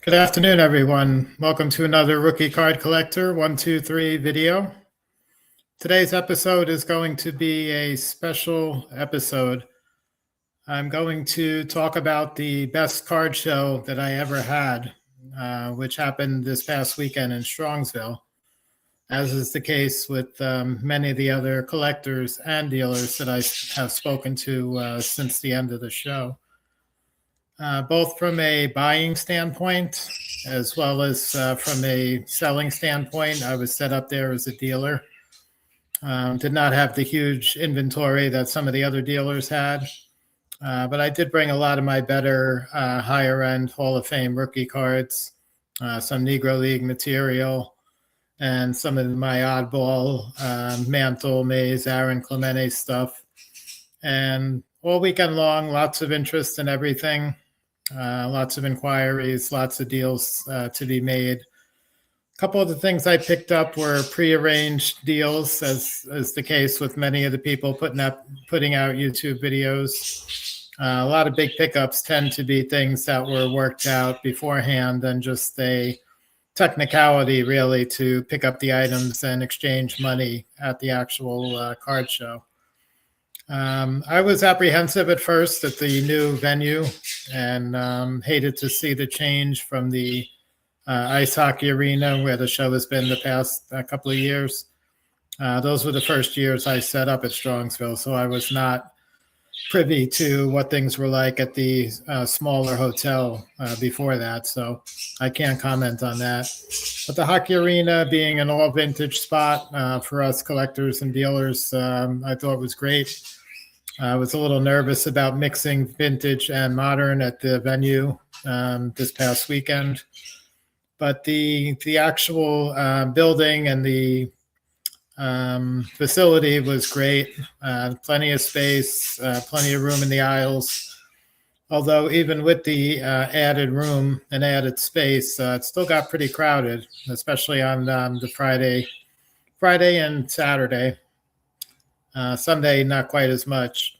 Good afternoon, everyone. Welcome to another Rookie Card Collector 123 video. Today's episode is going to be a special episode. I'm going to talk about the best card show that I ever had, which happened this past weekend in Strongsville, as is the case with many of the other collectors and dealers that I have spoken to since the end of the show. Both from a buying standpoint as well as from a selling standpoint. I was set up there as a dealer. Did not have the huge inventory that some of the other dealers had, but I did bring a lot of my better higher end Hall of Fame rookie cards, some Negro League material, and some of my oddball Mantle, Mays, Aaron Clemente stuff. And all weekend long, lots of interest in everything. Lots of inquiries, lots of deals to be made. A couple of the things I picked up were prearranged deals, as the case with many of the people putting out YouTube videos. A lot of big pickups tend to be things that were worked out beforehand and just a technicality, really, to pick up the items and exchange money at the actual card show. I was apprehensive at first at the new venue and hated to see the change from the ice hockey arena where the show has been the past couple of years. Those were the first years I set up at Strongsville, so I was not privy to what things were like at the smaller hotel before that, so I can't comment on that. But the hockey arena being an all vintage spot for us collectors and dealers, I thought was great. I was a little nervous about mixing vintage and modern at the venue this past weekend, but the actual building and the facility was great. Plenty of space, plenty of room in the aisles. Although even with the added room and added space, it still got pretty crowded, especially on the Friday and Saturday. Sunday, not quite as much.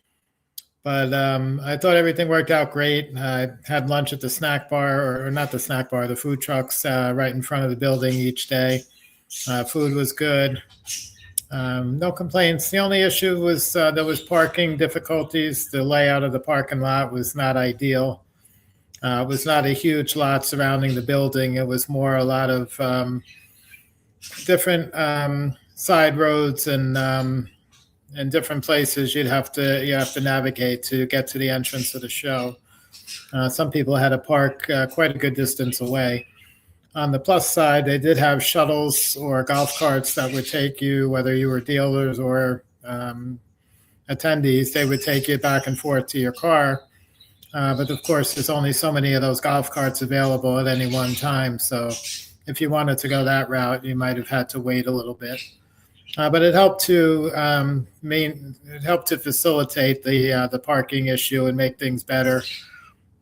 But I thought everything worked out great. I had lunch at the snack bar, or not the snack bar, the food trucks right in front of the building each day. Food was good. No complaints. The only issue was there was parking difficulties. The layout of the parking lot was not ideal. It was not a huge lot surrounding the building. It was more a lot of different side roads and different places you have to navigate to get to the entrance of the show. Some people had to park quite a good distance away. On the plus side, they did have shuttles or golf carts that would take you, whether you were dealers or attendees, they would take you back and forth to your car. But of course, there's only so many of those golf carts available at any one time. So if you wanted to go that route, you might have had to wait a little bit. But it helped to facilitate the parking issue and make things better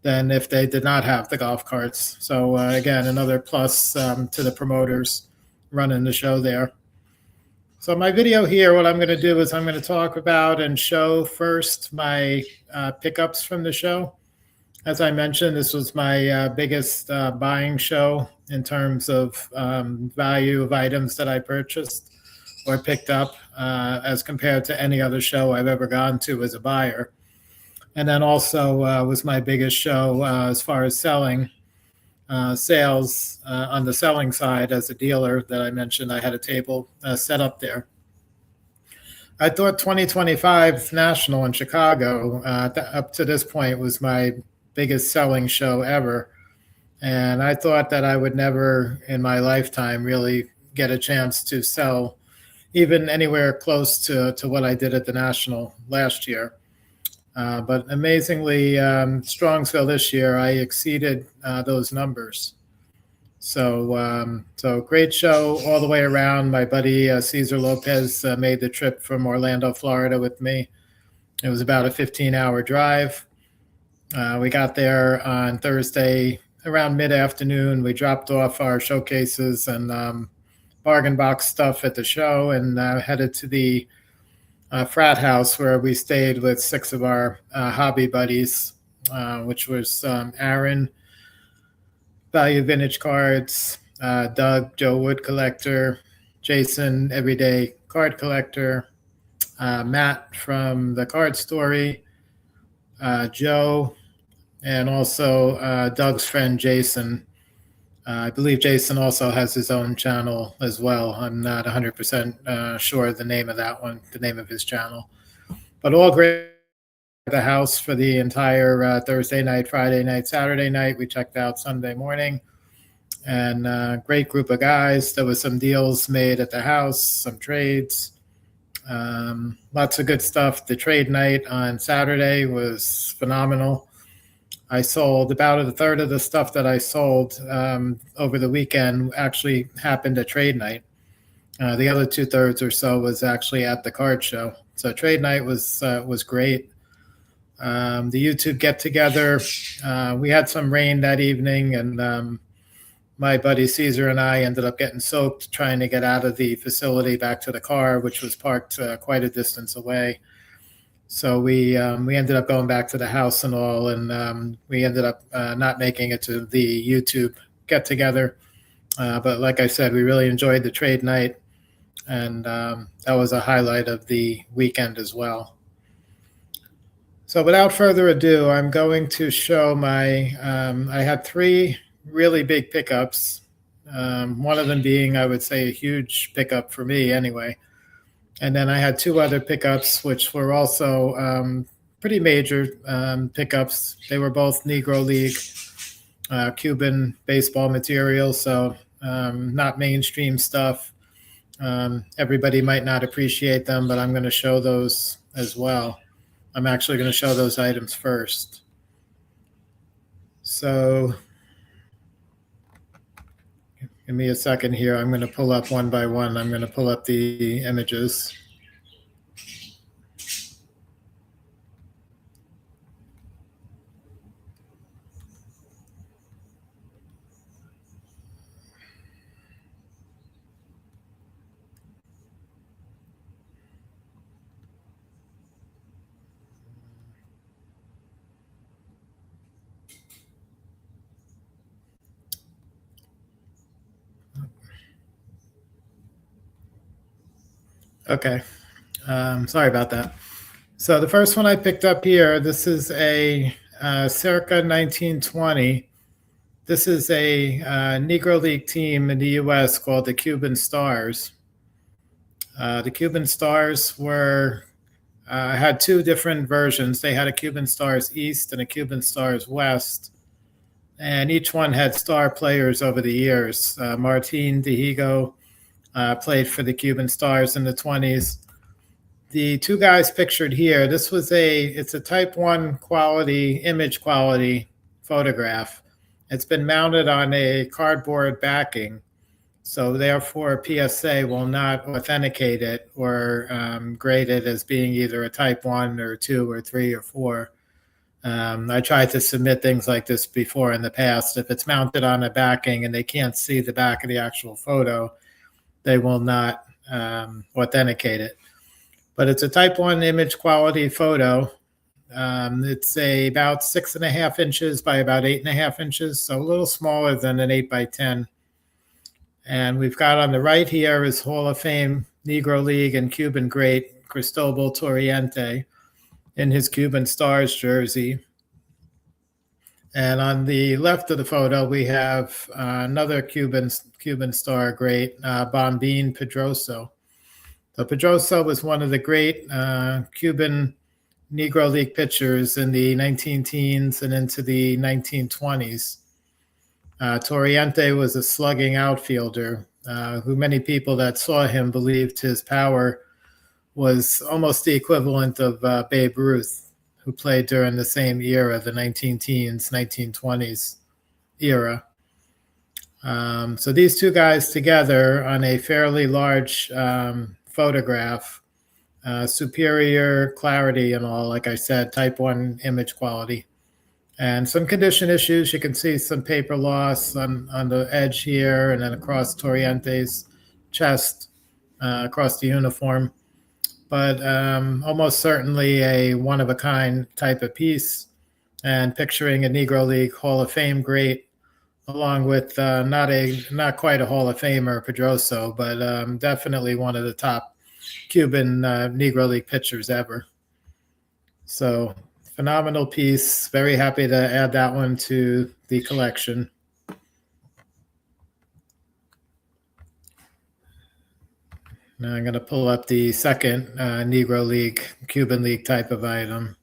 than if they did not have the golf carts. So again, another plus to the promoters running the show there. So my video here, what I'm going to do is I'm going to talk about and show first my pickups from the show. As I mentioned, this was my biggest buying show in terms of value of items that I purchased or picked up as compared to any other show I've ever gone to as a buyer. And then also was my biggest show as far as sales on the selling side as a dealer that I mentioned. I had a table set up there. I thought 2025 National in Chicago up to this point was my biggest selling show ever. And I thought that I would never in my lifetime really get a chance to sell even anywhere close to what I did at the National last year. But amazingly, Strongsville this year, I exceeded those numbers. So great show all the way around. My buddy Cesar Lopez made the trip from Orlando, Florida with me. It was about a 15-hour drive. We got there on Thursday around mid-afternoon. We dropped off our showcases and bargain box stuff at the show and headed to the frat house where we stayed with 6 of our hobby buddies, which was Aaron, Value Vintage Cards, Doug, Joe Wood Collector, Jason, Everyday Card Collector, Matt from The Card Story, Joe, and also Doug's friend Jason. I believe Jason also has his own channel as well. I'm not 100% sure the name of that one, the name of his channel. But all great at the house for the entire Thursday night, Friday night, Saturday night. We checked out Sunday morning. And great group of guys. There was some deals made at the house, some trades. Lots of good stuff. The trade night on Saturday was phenomenal. I sold about a third of the stuff that I sold over the weekend actually happened at trade night. The other 2/3 or so was actually at the card show. So trade night was great. The YouTube get together. We had some rain that evening, and my buddy Caesar and I ended up getting soaked trying to get out of the facility back to the car, which was parked quite a distance away. So we ended up going back to the house and all, and we ended up not making it to the YouTube get together. But like I said, we really enjoyed the trade night, and that was a highlight of the weekend as well. So without further ado, I'm going to show my, I had 3 really big pickups. One of them being, I would say, a huge pickup for me anyway. And then I had 2 other pickups, which were also pretty major pickups. They were both Negro League Cuban baseball material, so not mainstream stuff. Everybody might not appreciate them, but I'm going to show those as well. I'm actually going to show those items first. So give me a second here. I'm going to pull up one by one. I'm going to pull up the images. Okay. Sorry about that. So the first one I picked up here, this is a circa 1920. This is a Negro League team in the U.S. called the Cuban Stars. The Cuban Stars were had 2 different versions. They had a Cuban Stars East and a Cuban Stars West, and each one had star players over the years. Martin Dihigo played for the Cuban Stars in the 20s. The 2 guys pictured here, it's a type 1 quality, image quality photograph. It's been mounted on a cardboard backing, so therefore PSA will not authenticate it or grade it as being either a type 1 or 2 or 3 or 4. I tried to submit things like this before in the past. If it's mounted on a backing and they can't see the back of the actual photo, they will not authenticate it. But it's a type 1 image quality photo. It's about 6.5 inches by about 8.5 inches, so a little smaller than an 8 by 10. And we've got on the right here is Hall of Fame Negro League and Cuban great Cristobal Torriente in his Cuban Stars jersey. And on the left of the photo, we have another Cuban star great, Bombín Pedroso. So Pedroso was one of the great Cuban Negro League pitchers in the 19-teens and into the 1920s. Torriente was a slugging outfielder who many people that saw him believed his power was almost the equivalent of Babe Ruth, who played during the same era, the 19-teens, 1920s era. So these 2 guys together on a fairly large photograph, superior clarity and all, like I said, type 1 image quality. And some condition issues. You can see some paper loss on the edge here and then across Torriente's chest, across the uniform. But almost certainly a one-of-a-kind type of piece, and picturing a Negro League Hall of Fame great along with not quite a Hall of Famer, Pedroso, but definitely one of the top Cuban Negro League pitchers ever. So phenomenal piece. Very happy to add that one to the collection. Now I'm going to pull up the second Negro League, Cuban League type of item.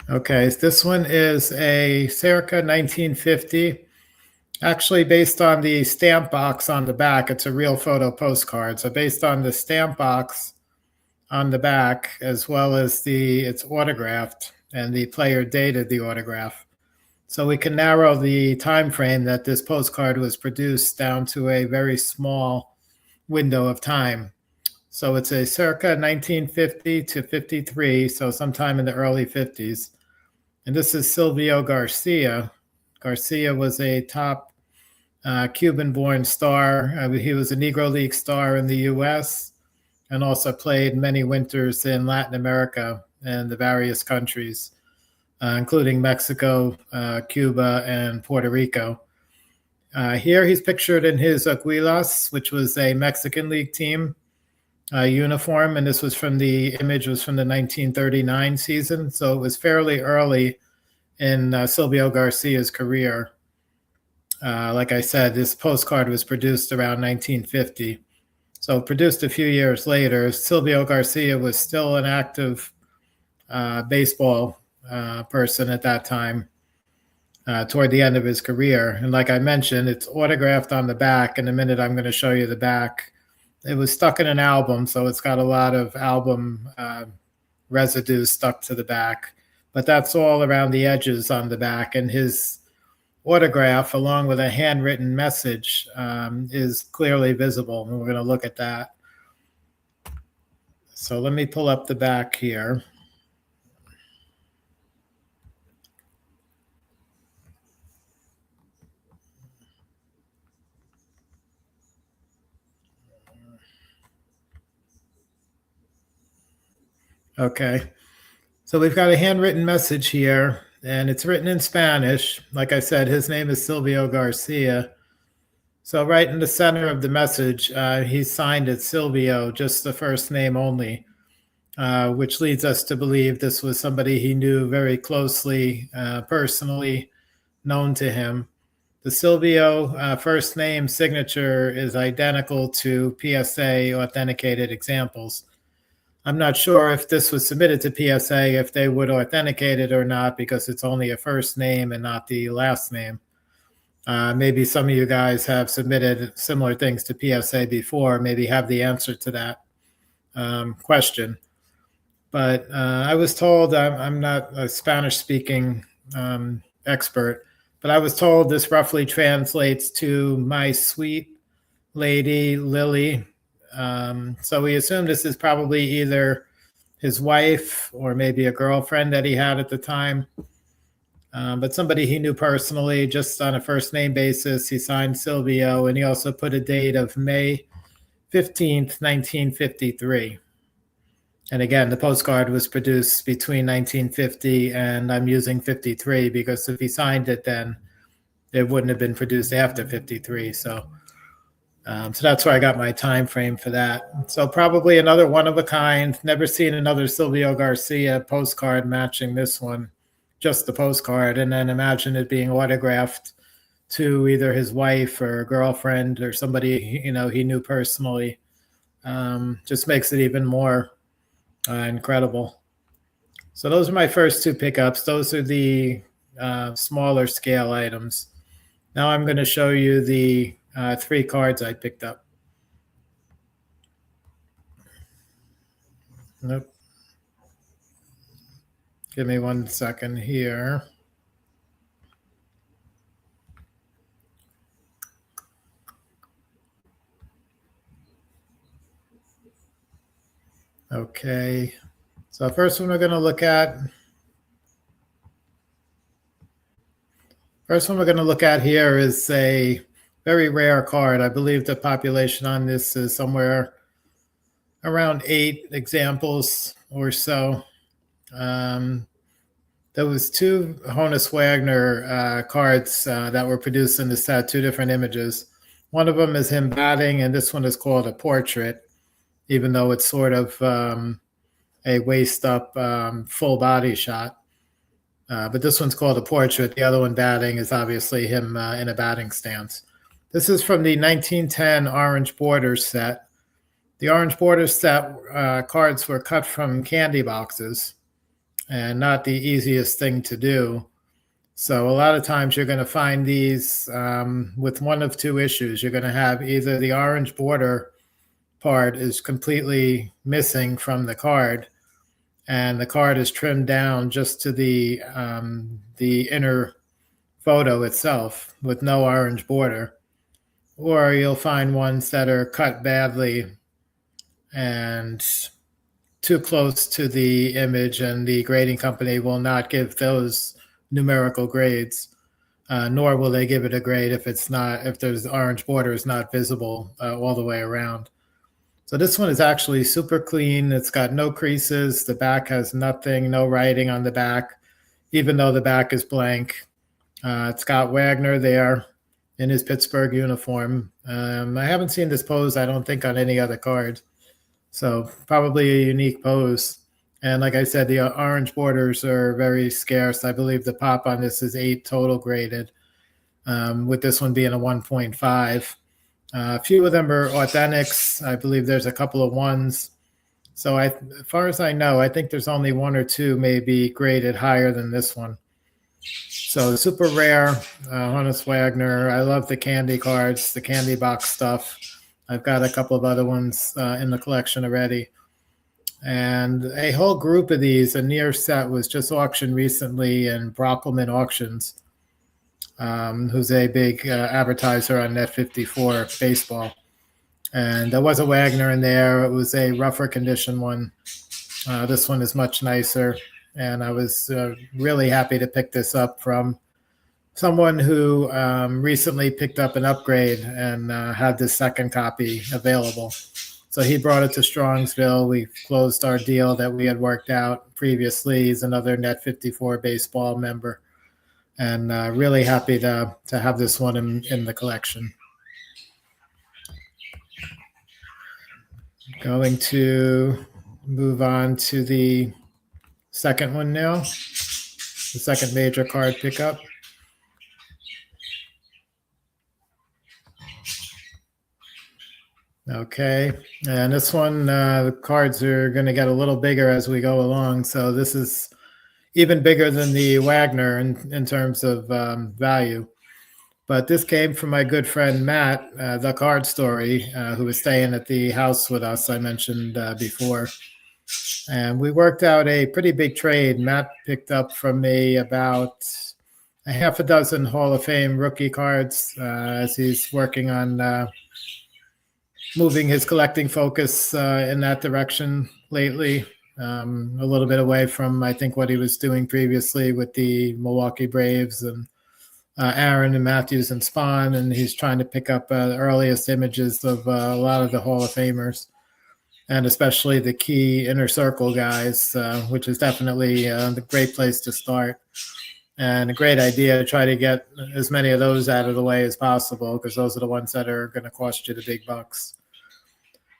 Okay, this one is a circa 1950. Actually, based on the stamp box on the back, it's a real photo postcard. So based on the stamp box on the back, as well as it's autographed and the player dated the autograph. So we can narrow the time frame that this postcard was produced down to a very small window of time. So it's a circa 1950 to 53, so sometime in the early 50s. And this is Silvio Garcia. Garcia was a top Cuban-born star. He was a Negro League star in the U.S. and also played many winters in Latin America and the various countries, including Mexico, Cuba, and Puerto Rico. Here he's pictured in his Aguilas, which was a Mexican League team uniform, and this was the image was from the 1939 season, so it was fairly early in Silvio Garcia's career. Like I said, this postcard was produced around 1950. So produced a few years later, Silvio Garcia was still an active baseball person at that time, toward the end of his career. And like I mentioned, it's autographed on the back. In a minute, I'm going to show you the back. It was stuck in an album, so it's got a lot of album residue stuck to the back. But that's all around the edges on the back. And his autograph, along with a handwritten message, is clearly visible. And we're going to look at that. So let me pull up the back here. Okay. So we've got a handwritten message here, and it's written in Spanish. Like I said, his name is Silvio Garcia. So right in the center of the message, he signed it Silvio, just the first name only, which leads us to believe this was somebody he knew very closely, personally known to him. The Silvio first name signature is identical to PSA authenticated examples. I'm not sure if this was submitted to PSA, if they would authenticate it or not, because it's only a first name and not the last name. Maybe some of you guys have submitted similar things to PSA before, maybe have the answer to that question. But I was told, I'm not a Spanish-speaking expert, but I was told this roughly translates to "my sweet lady Lily." So we assume this is probably either his wife or maybe a girlfriend that he had at the time, but somebody he knew personally, just on a first name basis. He signed Silvio, and he also put a date of May 15th, 1953. And again, the postcard was produced between 1950 and I'm using 53 because if he signed it then, it wouldn't have been produced after 53. So that's where I got my time frame for that. So probably another one of a kind. Never seen another Silvio Garcia postcard matching this one, just the postcard. And then imagine it being autographed to either his wife or girlfriend or somebody he knew personally. Just makes it even more incredible. So those are my first two pickups. Those are the smaller scale items. Now I'm going to show you the 3 cards I picked up. Nope. Give me 1 second here. Okay. So first one we're going to look at. First one we're going to look at here is a very rare card. I believe the population on this is somewhere around 8 examples or so. There was 2 Honus Wagner cards that were produced in the set, 2 different images. One of them is him batting, and this one is called a portrait, even though it's sort of a waist-up full body shot. But this one's called a portrait. The other one batting is obviously him in a batting stance. This is from the 1910 Orange Borders set. The Orange Borders set cards were cut from candy boxes, and not the easiest thing to do. So a lot of times you're going to find these with one of 2 issues. You're going to have either the orange border part is completely missing from the card, and the card is trimmed down just to the inner photo itself with no orange border. Or you'll find ones that are cut badly and too close to the image, and the grading company will not give those numerical grades, nor will they give it a grade if there's orange border is not visible all the way around. So this one is actually super clean. It's got no creases. The back has nothing, no writing on the back, even though the back is blank. It's got Wagner there in his Pittsburgh uniform. I haven't seen this pose, I don't think, on any other card. So probably a unique pose. And like I said, the orange borders are very scarce. I believe the pop on this is 8 total graded, with this one being a 1.5. A few of them are authentics. I believe there's a couple of 1s. So as far as I know, I think there's only 1 or 2 maybe graded higher than this one. So super rare, Honus Wagner. I love the candy cards, the candy box stuff. I've got a couple of other ones in the collection already. And a whole group of these, a near set was just auctioned recently in Brockelman Auctions, who's a big advertiser on Net 54 baseball. And there was a Wagner in there. It was a rougher condition one. This one is much nicer. And I was really happy to pick this up from someone who recently picked up an upgrade and had this second copy available. So he brought it to Strongsville. We closed our deal that we had worked out previously. He's another Net 54 baseball member, and really happy to have this one in the collection. Going to move on to the second one now, the second major card pickup. Okay, and this one, the cards are going to get a little bigger as we go along. So this is even bigger than the Wagner in terms of value. But this came from my good friend Matt, the Card Story, who was staying at the house with us, I mentioned before. And we worked out a pretty big trade. Matt picked up from me about a half a dozen Hall of Fame rookie cards as he's working on moving his collecting focus in that direction lately, a little bit away from, I think, what he was doing previously with the Milwaukee Braves and Aaron and Matthews and Spahn, and he's trying to pick up the earliest images of a lot of the Hall of Famers, and especially the key inner circle guys, which is definitely the great place to start. And a great idea to try to get as many of those out of the way as possible, because those are the ones that are going to cost you the big bucks.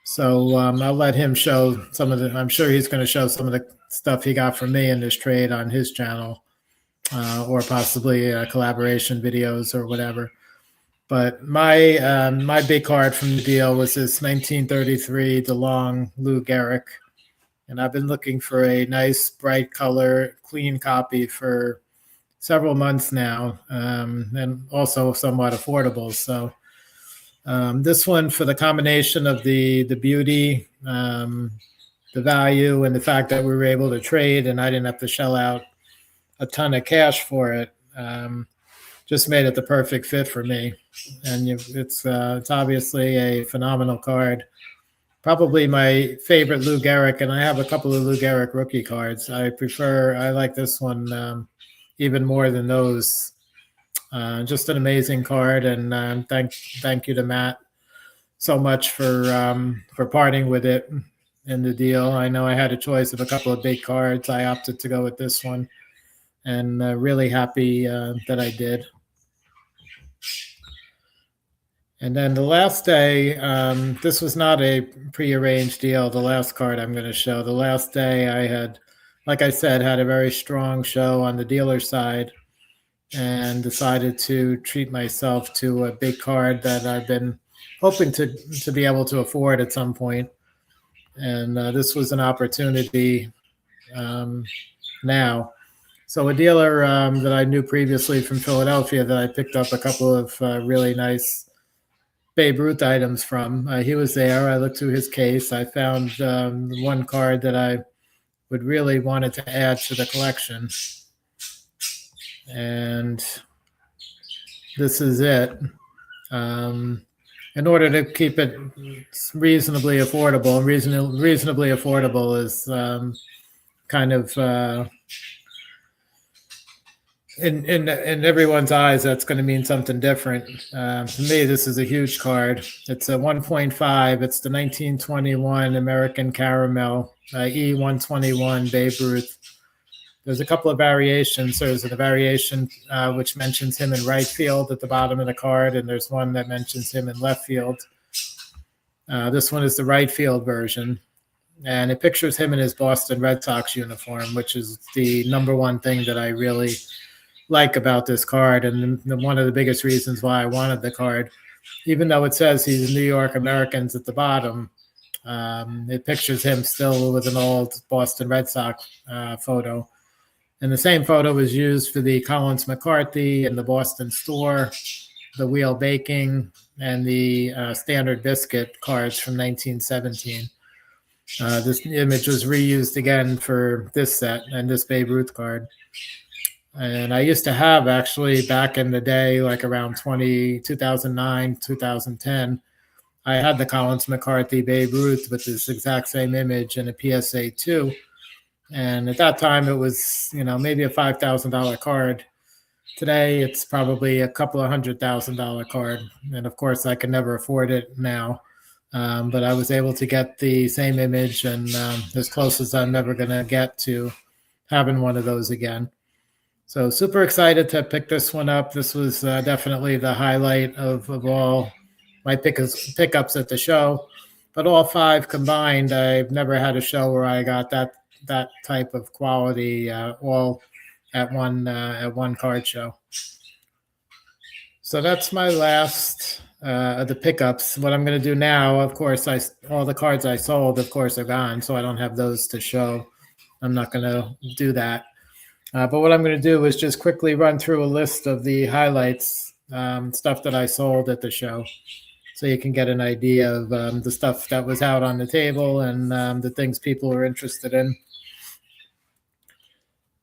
So I'll let him show some of the, I'm sure he's going to show some of the stuff he got from me in this trade on his channel, or possibly collaboration videos or whatever. But my big card from the deal was this 1933 DeLong Lou Gehrig. And I've been looking for a nice, bright color, clean copy for several months now, and also somewhat affordable. So this one, for the combination of the beauty, the value, and the fact that we were able to trade and I didn't have to shell out a ton of cash for it, just made it the perfect fit for me. And it's obviously a phenomenal card. Probably my favorite Lou Gehrig, and I have a couple of Lou Gehrig rookie cards. I like this one even more than those. Just an amazing card, and thank you to Matt so much for parting with it. in the deal. I know I had a choice of a couple of big cards. I opted to go with this one, and really happy that I did. And then the last day, this was not a prearranged deal. The last card I'm going to show. The last day I had, like I said, had a very strong show on the dealer side, and decided to treat myself to a big card that I've been hoping to be able to afford at some point. And this was an opportunity now. So a dealer that I knew previously from Philadelphia that I picked up a couple of really nice Babe Ruth items from. He was there. I looked through his case. I found one card that I would really wanted to add to the collection. And this is it. In order to keep it reasonably affordable, reasonably affordable is kind of in everyone's eyes, that's going to mean something different. For me, this is a huge card. It's a 1.5. It's the 1921 American Caramel E121 Babe Ruth. There's a couple of variations. There's a variation which mentions him in right field at the bottom of the card, and there's one that mentions him in left field. This one is the right field version, and it pictures him in his Boston Red Sox uniform, which is the number one thing that I really like about this card, and one of the biggest reasons why I wanted the card. Even though it says he's New York Americans at the bottom, it pictures him still with an old Boston Red Sox photo. And the same photo was used for the Collins McCarthy and the Boston Store, the Wheel Baking, and the Standard Biscuit cards from 1917. This image was reused again for this set and this Babe Ruth card. And I used to have, actually, back in the day, like around 2009, 2010, I had the Collins McCarthy Babe Ruth with this exact same image in a PSA 2. And at that time, it was, maybe a $5,000 card. Today, it's probably a couple of $100,000 card. And of course, I can never afford it now. But I was able to get the same image, and as close as I'm ever going to get to having one of those again. So super excited to pick this one up. This was definitely the highlight of all my pickups at the show. But all five combined, I've never had a show where I got that type of quality all at one card show. So that's my last of the pickups. What I'm going to do now, of course, all the cards I sold, of course, are gone, so I don't have those to show. I'm not going to do that. But what I'm going to do is just quickly run through a list of the highlights, stuff that I sold at the show, so you can get an idea of the stuff that was out on the table and the things people are interested in.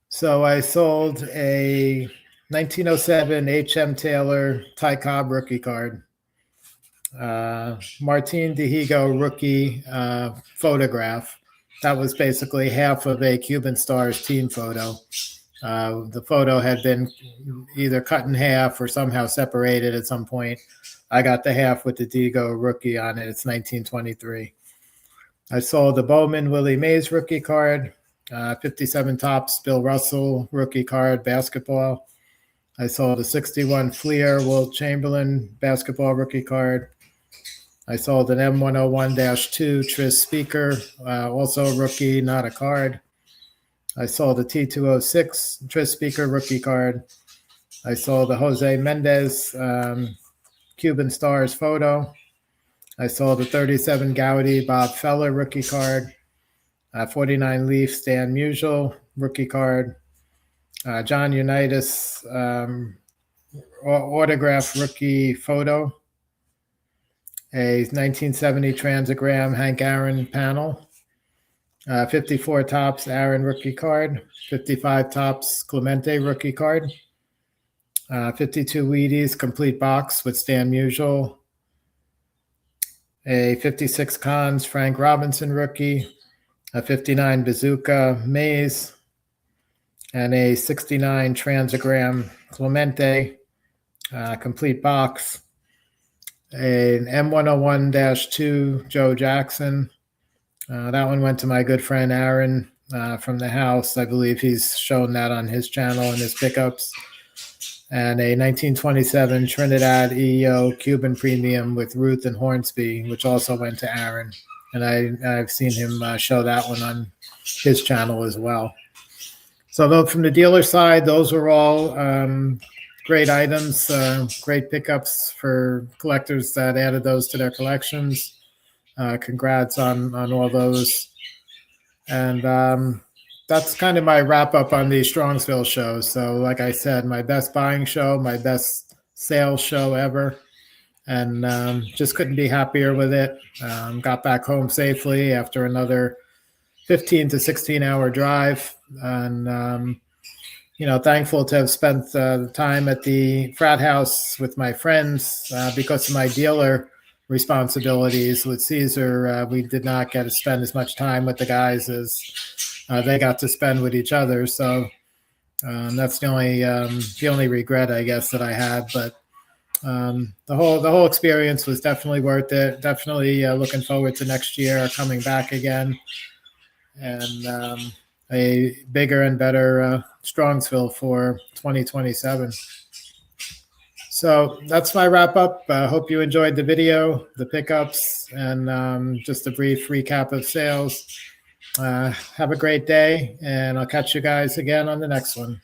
So I sold a 1907 H.M. Taylor Ty Cobb rookie card, Martin Dihigo rookie photograph. That was basically half of a Cuban Stars team photo. The photo had been either cut in half or somehow separated at some point. I got the half with the Dihigo rookie on it. It's 1923. I sold the Bowman Willie Mays rookie card, 57 Topps Bill Russell rookie card, basketball. I sold a 61 Fleer Wilt Chamberlain basketball rookie card. I sold an M101-2 Tris Speaker, also a rookie, not a card. I sold a T206 Tris Speaker rookie card. I sold the Jose Mendez Cuban Stars photo. I sold a 37 Gaudy Bob Feller rookie card. 49 Leaf Stan Musial rookie card. John Unitas autograph rookie photo. A 1970 Transagram Hank Aaron panel. 54 Topps Aaron rookie card. 55 Topps Clemente rookie card. 52 Wheaties complete box with Stan Musial. A 56 Cons Frank Robinson rookie. A 59 Bazooka Mays. And a 69 Transagram Clemente complete box. An M101-2 Joe Jackson. That one went to my good friend Aaron from the house. I believe he's shown that on his channel and his pickups. And a 1927 Trinidad EO Cuban Premium with Ruth and Hornsby, which also went to Aaron. And I've seen him show that one on his channel as well. So though from the dealer side, those were all great items, great pickups for collectors that added those to their collections. Congrats on all those. And that's kind of my wrap up on the Strongsville show. So like I said, my best buying show, my best sales show ever. And just couldn't be happier with it. Got back home safely after another 15 to 16-hour drive. And thankful to have spent the time at the frat house with my friends because of my dealer responsibilities with Caesar. We did not get to spend as much time with the guys as they got to spend with each other. So that's the only regret, I guess, that I had. But the whole experience was definitely worth it. Definitely looking forward to next year coming back again. And a bigger and better Strongsville for 2027. So that's my wrap up. I hope you enjoyed the video, the pickups, and just a brief recap of sales. Have a great day, and I'll catch you guys again on the next one.